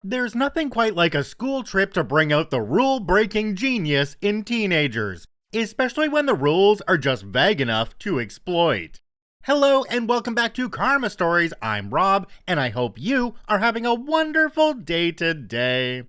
There's nothing quite like a school trip to bring out the rule-breaking genius in teenagers, especially when the rules are just vague enough to exploit. Hello and welcome back to Karma Stories. I'm Rob, and I hope you are having a wonderful day today.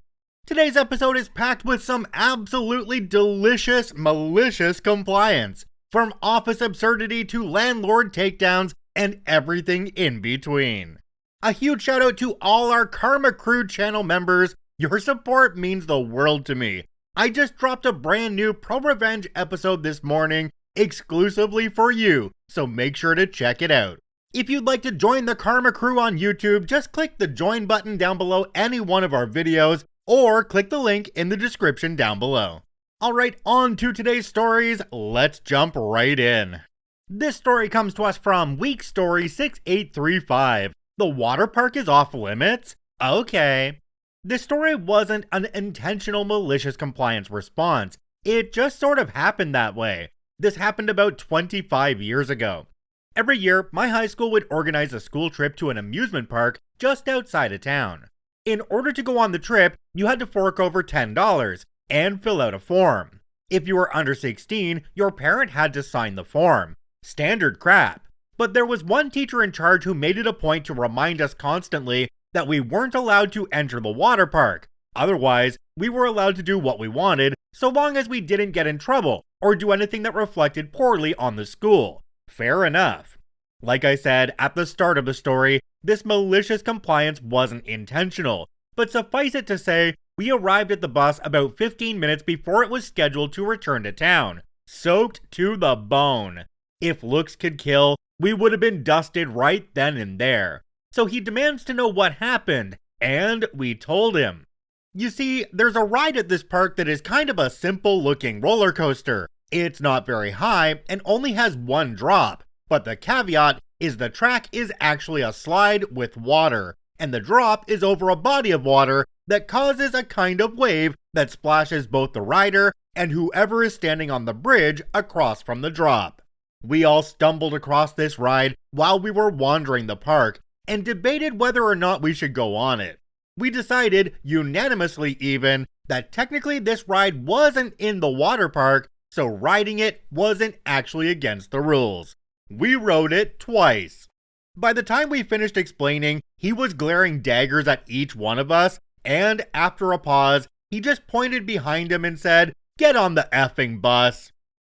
Today's episode is packed with some absolutely delicious, malicious compliance, from office absurdity to landlord takedowns and everything in between. A huge shout out to all our Karma Crew channel members. Your support means the world to me. I just dropped a brand new Pro Revenge episode this morning exclusively for you, so make sure to check it out. If you'd like to join the Karma Crew on YouTube, just click the join button down below any one of our videos, or click the link in the description down below. Alright, on to today's stories, let's jump right in. This story comes to us from Week Story 6835. The water park is off limits? Okay. This story wasn't an intentional malicious compliance response. It just sort of happened that way. This happened about 25 years ago. Every year, my high school would organize a school trip to an amusement park just outside of town. In order to go on the trip, you had to fork over $10 and fill out a form. If you were under 16, your parent had to sign the form. Standard crap. But there was one teacher in charge who made it a point to remind us constantly that we weren't allowed to enter the water park. Otherwise, we were allowed to do what we wanted so long as we didn't get in trouble or do anything that reflected poorly on the school. Fair enough. Like I said at the start of the story, this malicious compliance wasn't intentional, but suffice it to say, we arrived at the bus about 15 minutes before it was scheduled to return to town, soaked to the bone. If looks could kill, we would have been dusted right then and there. So he demands to know what happened, and we told him. You see, there's a ride at this park that is kind of a simple looking roller coaster. It's not very high and only has one drop, but the caveat is the track is actually a slide with water, and the drop is over a body of water that causes a kind of wave that splashes both the rider and whoever is standing on the bridge across from the drop. We all stumbled across this ride while we were wandering the park and debated whether or not we should go on it. We decided, unanimously even, that technically this ride wasn't in the water park, so riding it wasn't actually against the rules. We rode it twice. By the time we finished explaining, he was glaring daggers at each one of us, and after a pause, he just pointed behind him and said, "Get on the effing bus."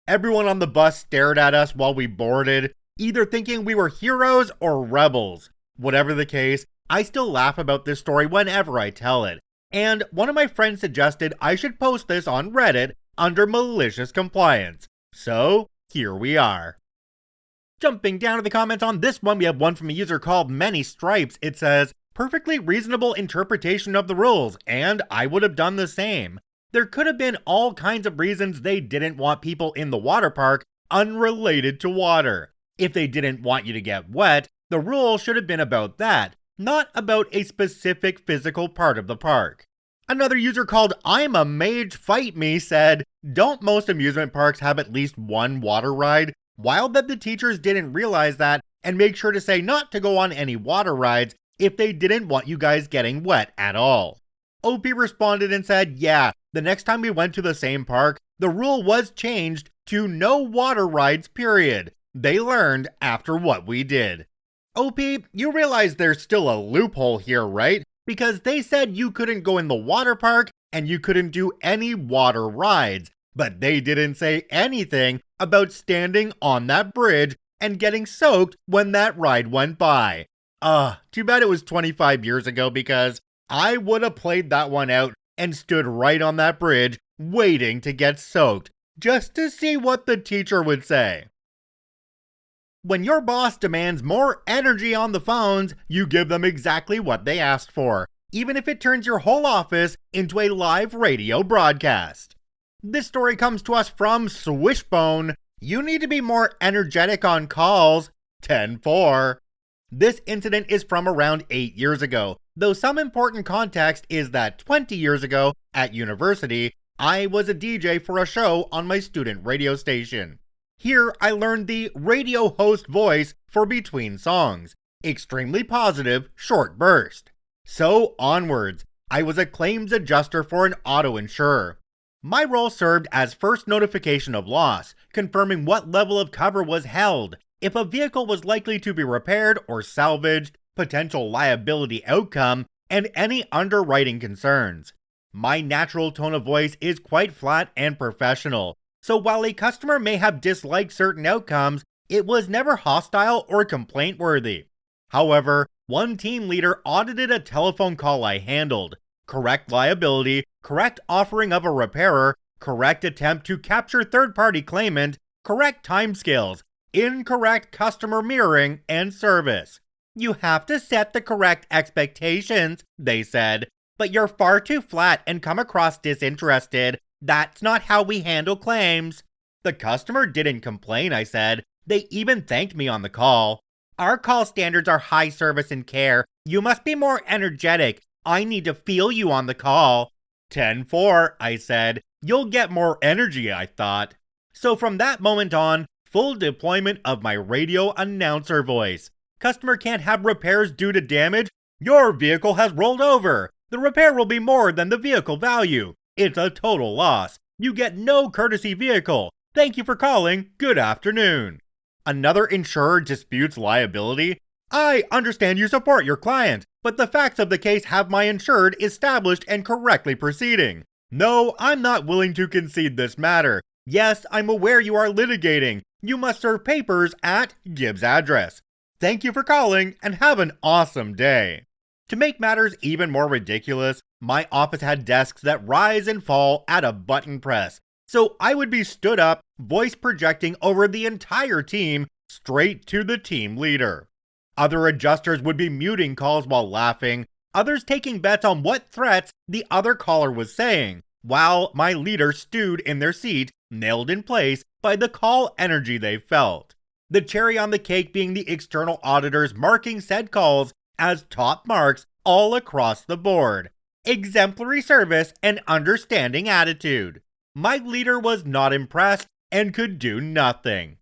Everyone on the bus stared at us while we boarded, either thinking we were heroes or rebels. Whatever the case, I still laugh about this story whenever I tell it, and one of my friends suggested I should post this on Reddit under Malicious Compliance. So, here we are. Jumping down to the comments on this one, we have one from a user called Many Stripes. It says, "Perfectly reasonable interpretation of the rules, and I would have done the same. There could have been all kinds of reasons they didn't want people in the water park unrelated to water. If they didn't want you to get wet, the rule should have been about that, not about a specific physical part of the park." Another user called I'm a Mage Fight Me said, "Don't most amusement parks have at least one water ride? Wild that the teachers didn't realize that and make sure to say not to go on any water rides if they didn't want you guys getting wet at all." OP responded and said, "Yeah, the next time we went to the same park, the rule was changed to no water rides, period. They learned after what we did." OP, you realize there's still a loophole here, right? Because they said you couldn't go in the water park and you couldn't do any water rides, but they didn't say anything about standing on that bridge and getting soaked when that ride went by. Too bad it was 25 years ago, because I would have played that one out and stood right on that bridge waiting to get soaked, just to see what the teacher would say. When your boss demands more energy on the phones, you give them exactly what they asked for, even if it turns your whole office into a live radio broadcast. This story comes to us from Swishbone. "You need to be more energetic on calls. 10-4. This incident is from around 8 years ago, though some important context is that 20 years ago, at university, I was a DJ for a show on my student radio station. Here, I learned the radio host voice for between songs. Extremely positive, short burst. So onwards. I was a claims adjuster for an auto insurer. My role served as first notification of loss, confirming what level of cover was held, if a vehicle was likely to be repaired or salvaged, potential liability outcome, and any underwriting concerns. My natural tone of voice is quite flat and professional, so while a customer may have disliked certain outcomes, it was never hostile or complaint-worthy. However, one team leader audited a telephone call I handled. Correct liability, correct offering of a repairer, correct attempt to capture third-party claimant, correct timescales, incorrect customer mirroring, and service. You have to set the correct expectations, they said, but you're far too flat and come across disinterested. That's not how we handle claims. The customer didn't complain, I said. They even thanked me on the call. Our call standards are high service and care. You must be more energetic. I need to feel you on the call. 10-4, I said. You'll get more energy, I thought. So from that moment on, full deployment of my radio announcer voice. Customer can't have repairs due to damage. Your vehicle has rolled over. The repair will be more than the vehicle value. It's a total loss. You get no courtesy vehicle. Thank you for calling. Good afternoon. Another insurer disputes liability. I understand you support your client, but the facts of the case have my insured established and correctly proceeding. No, I'm not willing to concede this matter. Yes, I'm aware you are litigating. You must serve papers at Gibbs address. Thank you for calling and have an awesome day. To make matters even more ridiculous, my office had desks that rise and fall at a button press. So I would be stood up, voice projecting over the entire team, straight to the team leader. Other adjusters would be muting calls while laughing, others taking bets on what threats the other caller was saying, while my leader stewed in their seat, nailed in place by the call energy they felt. The cherry on the cake being the external auditors marking said calls as top marks all across the board. Exemplary service and understanding attitude. My leader was not impressed and could do nothing.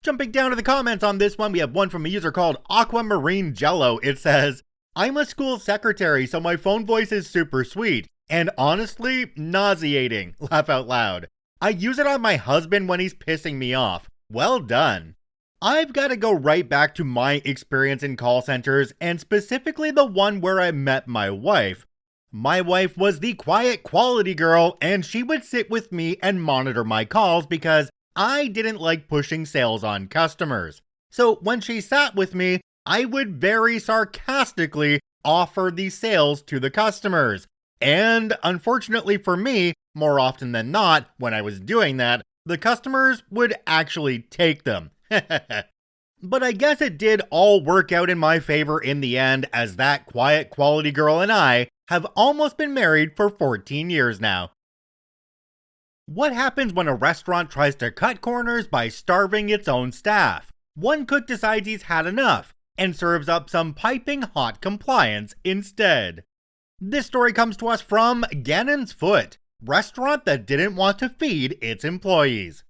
Jumping down to the comments on this one, we have one from a user called Aquamarine Jello. It says, I'm a school secretary, so my phone voice is super sweet and honestly nauseating. Laugh out loud. I use it on my husband when he's pissing me off. Well done. I've got to go right back to my experience in call centers, and specifically the one where I met my wife. My wife was the quiet quality girl, and she would sit with me and monitor my calls because I didn't like pushing sales on customers. So when she sat with me, I would very sarcastically offer the sales to the customers. And unfortunately for me, more often than not, when I was doing that, the customers would actually take them. But I guess it did all work out in my favor in the end, as that quiet quality girl and I have almost been married for 14 years now. What happens when a restaurant tries to cut corners by starving its own staff? One cook decides he's had enough and serves up some piping hot compliance instead. This story comes to us from Gannon's Foot, restaurant that didn't want to feed its employees.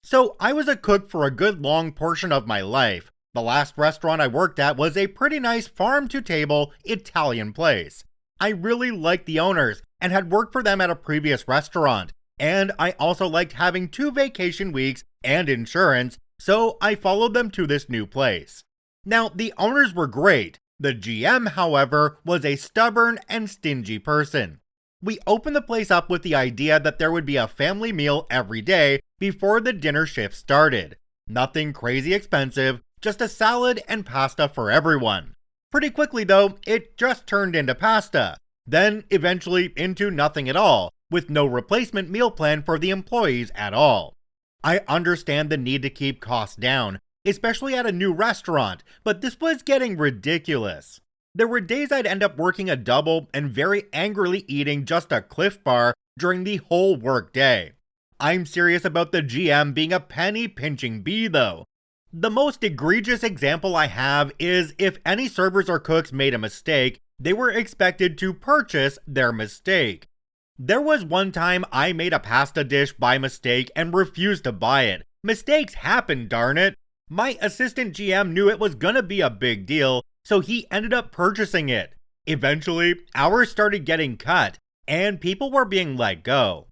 So I was a cook for a good long portion of my life. The last restaurant I worked at was a pretty nice farm-to-table Italian place. I really liked the owners and had worked for them at a previous restaurant. And I also liked having 2 vacation weeks and insurance, so I followed them to this new place. Now, the owners were great. The GM, however, was a stubborn and stingy person. We opened the place up with the idea that there would be a family meal every day before the dinner shift started. Nothing crazy expensive, just a salad and pasta for everyone. Pretty quickly though, it just turned into pasta. Then eventually into nothing at all, with no replacement meal plan for the employees at all. I understand the need to keep costs down, especially at a new restaurant, but this was getting ridiculous. There were days I'd end up working a double and very angrily eating just a Cliff Bar during the whole work day. I'm serious about the GM being a penny pinching bee though. The most egregious example I have is if any servers or cooks made a mistake, they were expected to purchase their mistake. There was one time I made a pasta dish by mistake and refused to buy it. Mistakes happen, darn it. My assistant GM knew it was gonna be a big deal, so he ended up purchasing it. Eventually, hours started getting cut, and people were being let go.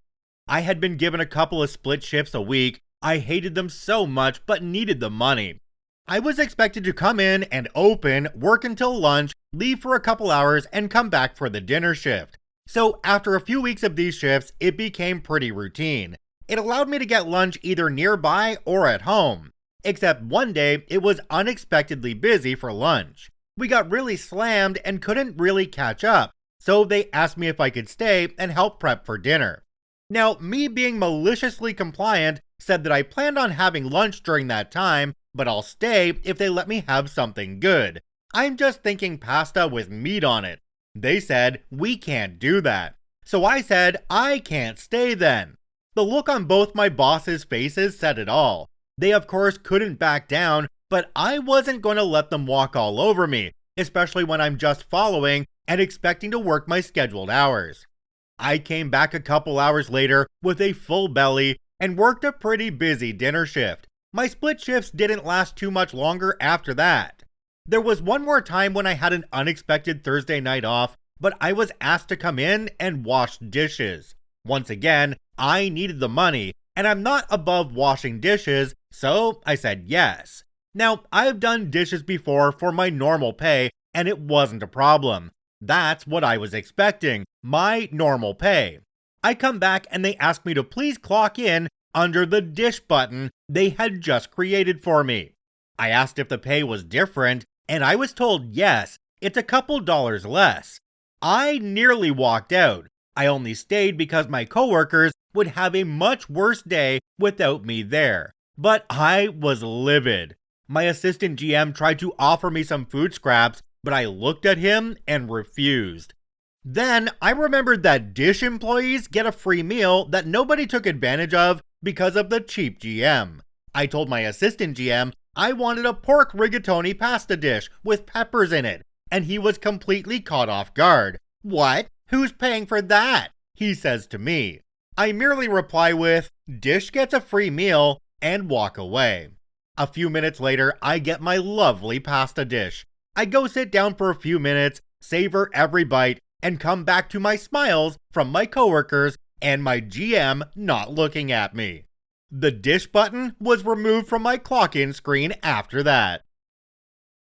I had been given a couple of split shifts a week. I hated them so much, but needed the money. I was expected to come in and open, work until lunch, leave for a couple hours, and come back for the dinner shift. So after a few weeks of these shifts, it became pretty routine. It allowed me to get lunch either nearby or at home. Except one day, it was unexpectedly busy for lunch. We got really slammed and couldn't really catch up, so they asked me if I could stay and help prep for dinner. Now, me being maliciously compliant said that I planned on having lunch during that time, but I'll stay if they let me have something good. I'm just thinking pasta with meat on it. They said, we can't do that. So I said, I can't stay then. The look on both my bosses' faces said it all. They of course couldn't back down, but I wasn't going to let them walk all over me, especially when I'm just following and expecting to work my scheduled hours. I came back a couple hours later with a full belly and worked a pretty busy dinner shift. My split shifts didn't last too much longer after that. There was one more time when I had an unexpected Thursday night off, but I was asked to come in and wash dishes. Once again, I needed the money, and I'm not above washing dishes, so I said yes. Now, I've done dishes before for my normal pay, and it wasn't a problem. That's what I was expecting, my normal pay. I come back and they ask me to please clock in under the dish button they had just created for me. I asked if the pay was different, and I was told yes, it's a couple dollars less. I nearly walked out. I only stayed because my coworkers would have a much worse day without me there. But I was livid. My assistant GM tried to offer me some food scraps, but I looked at him and refused. Then I remembered that dish employees get a free meal that nobody took advantage of because of the cheap GM. I told my assistant GM I wanted a pork rigatoni pasta dish with peppers in it, and he was completely caught off guard. What? Who's paying for that? He says to me. I merely reply with, dish gets a free meal, and walk away. A few minutes later, I get my lovely pasta dish. I go sit down for a few minutes, savor every bite, and come back to my smiles from my coworkers and my GM not looking at me. The dish button was removed from my clock-in screen after that.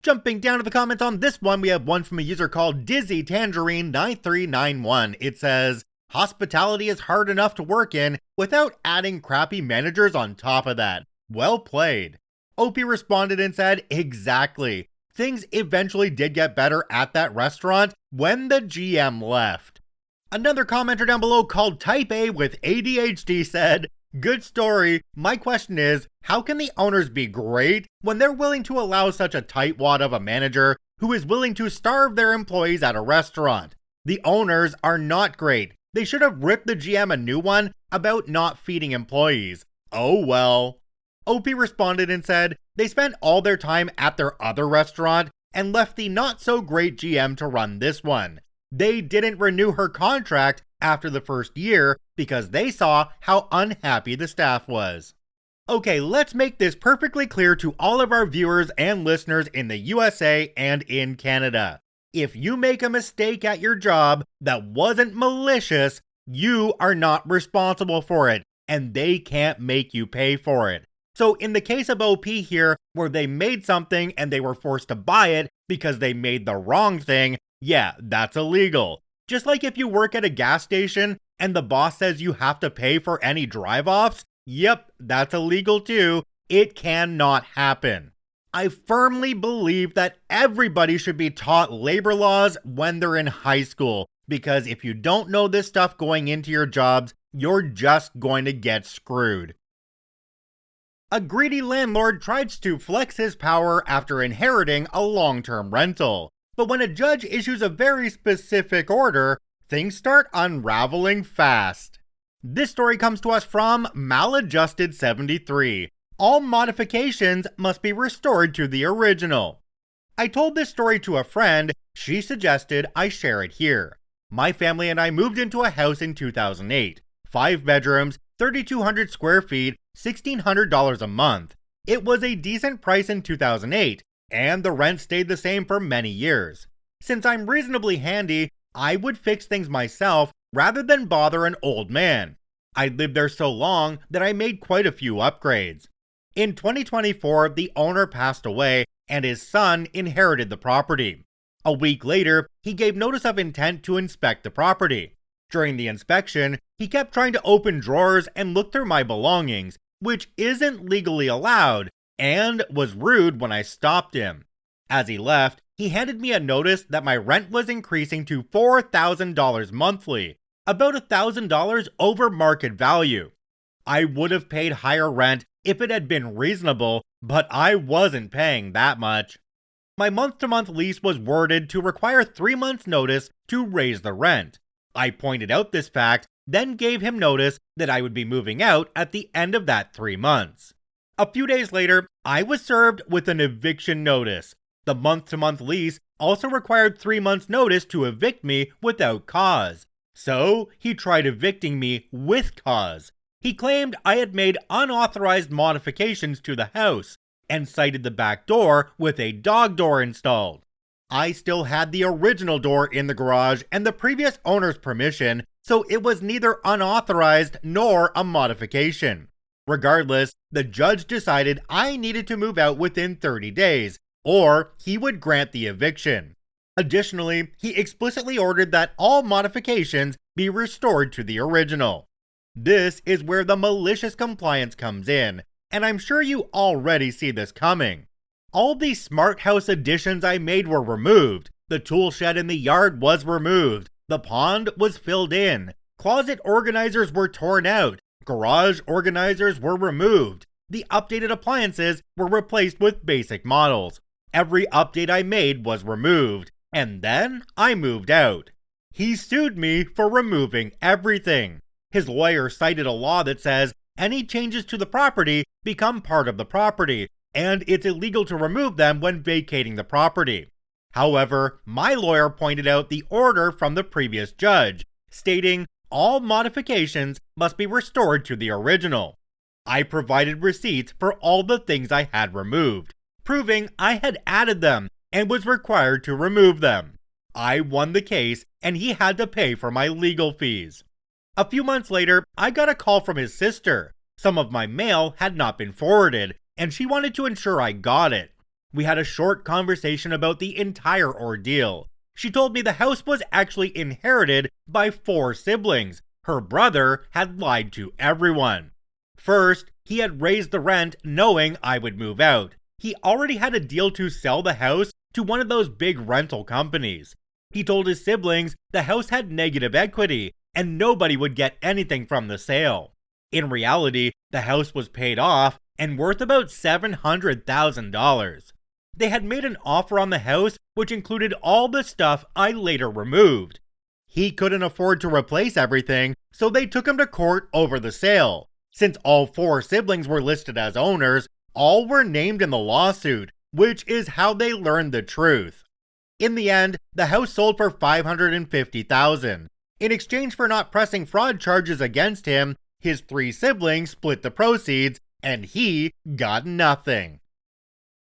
Jumping down to the comments on this one, we have one from a user called Dizzy Tangerine 9391. It says, hospitality is hard enough to work in without adding crappy managers on top of that. Well played. OP responded and said, exactly. Things eventually did get better at that restaurant when the GM left. Another commenter down below called Type A with ADHD said, good story. My question is, how can the owners be great when they're willing to allow such a tightwad of a manager who is willing to starve their employees at a restaurant? The owners are not great. They should have ripped the GM a new one about not feeding employees. Oh well. OP responded and said they spent all their time at their other restaurant and left the not so great GM to run this one. They didn't renew her contract after the first year because they saw how unhappy the staff was. Okay, let's make this perfectly clear to all of our viewers and listeners in the USA and in Canada. If you make a mistake at your job that wasn't malicious, you are not responsible for it, and they can't make you pay for it. So in the case of OP here, where they made something and they were forced to buy it because they made the wrong thing, yeah, that's illegal. Just like if you work at a gas station and the boss says you have to pay for any drive-offs, yep, that's illegal too. It cannot happen. I firmly believe that everybody should be taught labor laws when they're in high school, because if you don't know this stuff going into your jobs, you're just going to get screwed. A greedy landlord tries to flex his power after inheriting a long-term rental. But when a judge issues a very specific order, things start unraveling fast. This story comes to us from Maladjusted73. All modifications must be restored to the original. I told this story to a friend. She suggested I share it here. My family and I moved into a house in 2008. 5 bedrooms, 3,200 square feet, $1,600 a month. It was a decent price in 2008, and the rent stayed the same for many years. Since I'm reasonably handy, I would fix things myself rather than bother an old man. I lived there so long that I made quite a few upgrades. In 2024, the owner passed away and his son inherited the property. A week later, he gave notice of intent to inspect the property. During the inspection, he kept trying to open drawers and look through my belongings, which isn't legally allowed, and was rude when I stopped him. As he left, he handed me a notice that my rent was increasing to $4,000 monthly, about $1,000 over market value. I would have paid higher rent if it had been reasonable, but I wasn't paying that much. My month-to-month lease was worded to require 3 months' notice to raise the rent. I pointed out this fact, then gave him notice that I would be moving out at the end of that 3 months. A few days later, I was served with an eviction notice. The month-to-month lease also required 3 months' notice to evict me without cause. So, he tried evicting me with cause. He claimed I had made unauthorized modifications to the house, and cited the back door with a dog door installed. I still had the original door in the garage and the previous owner's permission, so it was neither unauthorized nor a modification. Regardless, the judge decided I needed to move out within 30 days, or he would grant the eviction. Additionally, he explicitly ordered that all modifications be restored to the original. This is where the malicious compliance comes in, and I'm sure you already see this coming. All the smart house additions I made were removed. The tool shed in the yard was removed. The pond was filled in. Closet organizers were torn out. Garage organizers were removed. The updated appliances were replaced with basic models. Every update I made was removed. And then I moved out. He sued me for removing everything. His lawyer cited a law that says any changes to the property become part of the property, and it's illegal to remove them when vacating the property. However, my lawyer pointed out the order from the previous judge, stating all modifications must be restored to the original. I provided receipts for all the things I had removed, proving I had added them and was required to remove them. I won the case, and he had to pay for my legal fees. A few months later, I got a call from his sister. Some of my mail had not been forwarded, and she wanted to ensure I got it. We had a short conversation about the entire ordeal. She told me the house was actually inherited by 4 siblings. Her brother had lied to everyone. First, he had raised the rent knowing I would move out. He already had a deal to sell the house to one of those big rental companies. He told his siblings the house had negative equity, and nobody would get anything from the sale. In reality, the house was paid off and worth about $700,000. They had made an offer on the house which included all the stuff I later removed. He couldn't afford to replace everything, so they took him to court over the sale. Since all 4 siblings were listed as owners, all were named in the lawsuit, which is how they learned the truth. In the end, the house sold for $550,000. In exchange for not pressing fraud charges against him, his 3 siblings split the proceeds, and he got nothing.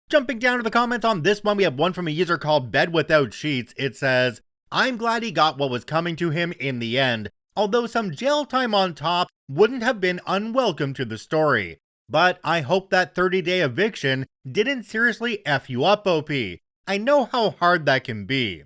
Jumping down to the comments on this one, we have one from a user called Bed Without Sheets. It says, I'm glad he got what was coming to him in the end, although some jail time on top wouldn't have been unwelcome to the story. But I hope that 30-day eviction didn't seriously F you up, OP. I know how hard that can be.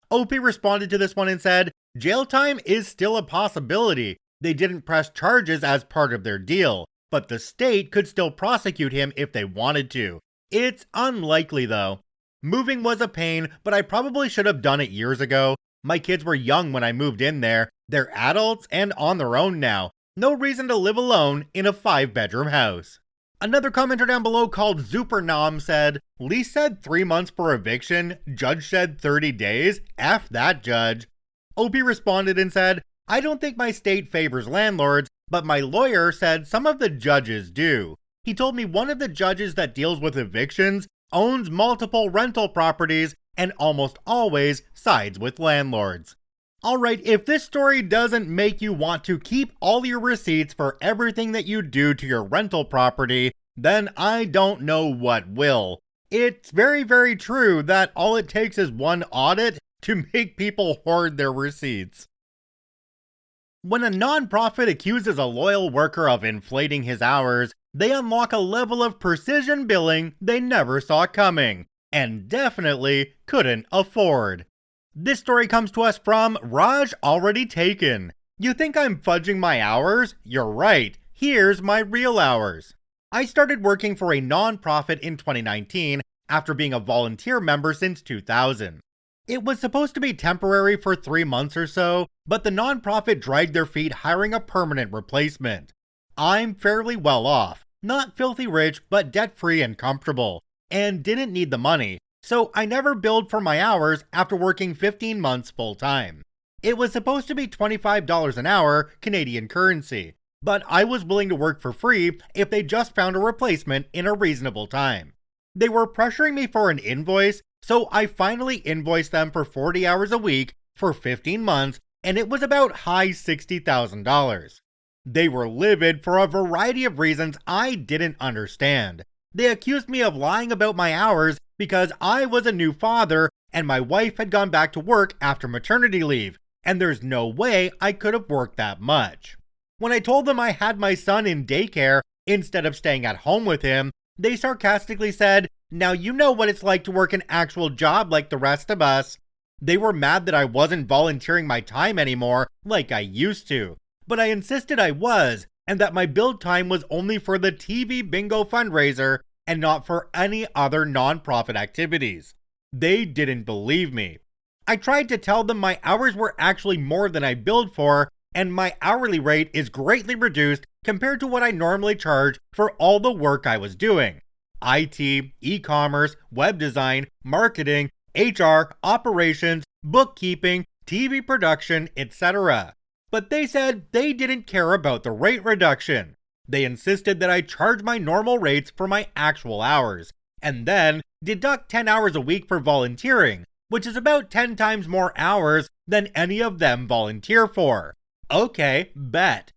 OP responded to this one and said, jail time is still a possibility. They didn't press charges as part of their deal, but the state could still prosecute him if they wanted to. It's unlikely though. Moving was a pain, but I probably should have done it years ago. My kids were young when I moved in there. They're adults and on their own now. No reason to live alone in a 5-bedroom house. Another commenter down below called Zupernom said, Lease said 3 months for eviction, judge said 30 days, F that judge. OP responded and said, I don't think my state favors landlords, but my lawyer said some of the judges do. He told me one of the judges that deals with evictions owns multiple rental properties and almost always sides with landlords. Alright, if this story doesn't make you want to keep all your receipts for everything that you do to your rental property, then I don't know what will. It's very, very true that all it takes is one audit to make people hoard their receipts. When a nonprofit accuses a loyal worker of inflating his hours, they unlock a level of precision billing they never saw coming, and definitely couldn't afford. This story comes to us from Raj Already Taken. You think I'm fudging my hours? You're right. Here's my real hours. I started working for a nonprofit in 2019 after being a volunteer member since 2000. It was supposed to be temporary for 3 months or so, but the nonprofit dragged their feet hiring a permanent replacement. I'm fairly well off, not filthy rich, but debt-free and comfortable, and didn't need the money, so I never billed for my hours after working 15 months full-time. It was supposed to be $25 an hour, Canadian currency, but I was willing to work for free if they just found a replacement in a reasonable time. They were pressuring me for an invoice, so I finally invoiced them for 40 hours a week for 15 months, and it was about high $60,000. They were livid for a variety of reasons I didn't understand. They accused me of lying about my hours because I was a new father and my wife had gone back to work after maternity leave, and there's no way I could have worked that much. When I told them I had my son in daycare instead of staying at home with him, they sarcastically said, "Now you know what it's like to work an actual job like the rest of us." They were mad that I wasn't volunteering my time anymore like I used to, but I insisted I was, and that my build time was only for the TV bingo fundraiser and not for any other nonprofit activities. They didn't believe me. I tried to tell them my hours were actually more than I billed for, and my hourly rate is greatly reduced compared to what I normally charge for all the work I was doing. IT, e-commerce, web design, marketing, HR, operations, bookkeeping, TV production, etc. But they said they didn't care about the rate reduction. They insisted that I charge my normal rates for my actual hours, and then deduct 10 hours a week for volunteering, which is about 10 times more hours than any of them volunteer for. Okay, bet.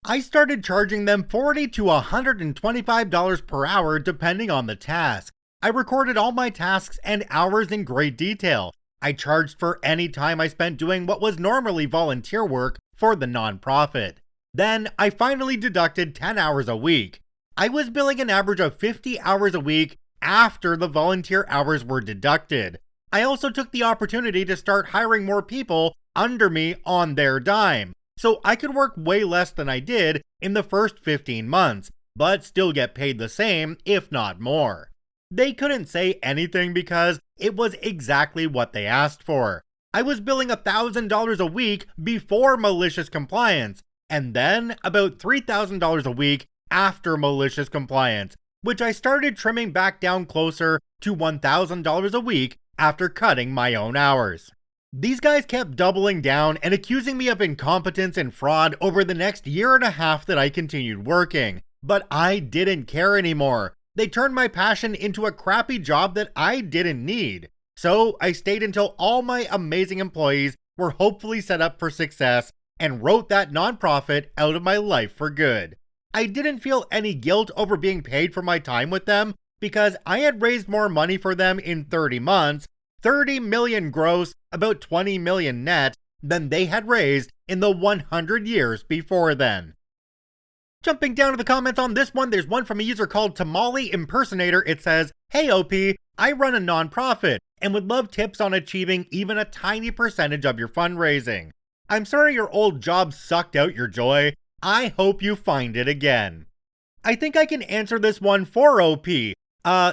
I started charging them $40 to $125 per hour depending on the task. I recorded all my tasks and hours in great detail. I charged for any time I spent doing what was normally volunteer work for the nonprofit. Then I finally deducted 10 hours a week. I was billing an average of 50 hours a week after the volunteer hours were deducted. I also took the opportunity to start hiring more people under me on their dime, so I could work way less than I did in the first 15 months, but still get paid the same, if not more. They couldn't say anything because it was exactly what they asked for. I was billing $1,000 a week before Malicious Compliance, and then about $3,000 a week after Malicious Compliance, which I started trimming back down closer to $1,000 a week after cutting my own hours. These guys kept doubling down and accusing me of incompetence and fraud over the next year and a half that I continued working, but I didn't care anymore. They turned my passion into a crappy job that I didn't need. So I stayed until all my amazing employees were hopefully set up for success and wrote that nonprofit out of my life for good. I didn't feel any guilt over being paid for my time with them because I had raised more money for them in 30 months, 30 million gross, about 20 million net, than they had raised in the 100 years before then. Jumping down to the comments on this one, there's one from a user called Tamale Impersonator. It says, "Hey OP, I run a nonprofit and would love tips on achieving even a tiny percentage of your fundraising. I'm sorry your old job sucked out your joy. I hope you find it again." I think I can answer this one for OP.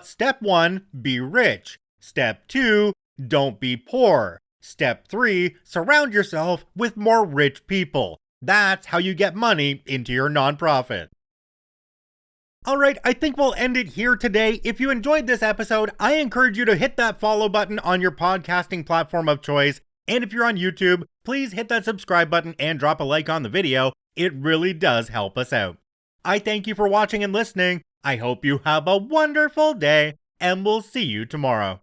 Step 1, be rich. Step 2, don't be poor. Step 3, surround yourself with more rich people. That's how you get money into your nonprofit. Alright, I think we'll end it here today. If you enjoyed this episode, I encourage you to hit that follow button on your podcasting platform of choice. And if you're on YouTube, please hit that subscribe button and drop a like on the video. It really does help us out. I thank you for watching and listening. I hope you have a wonderful day, and we'll see you tomorrow.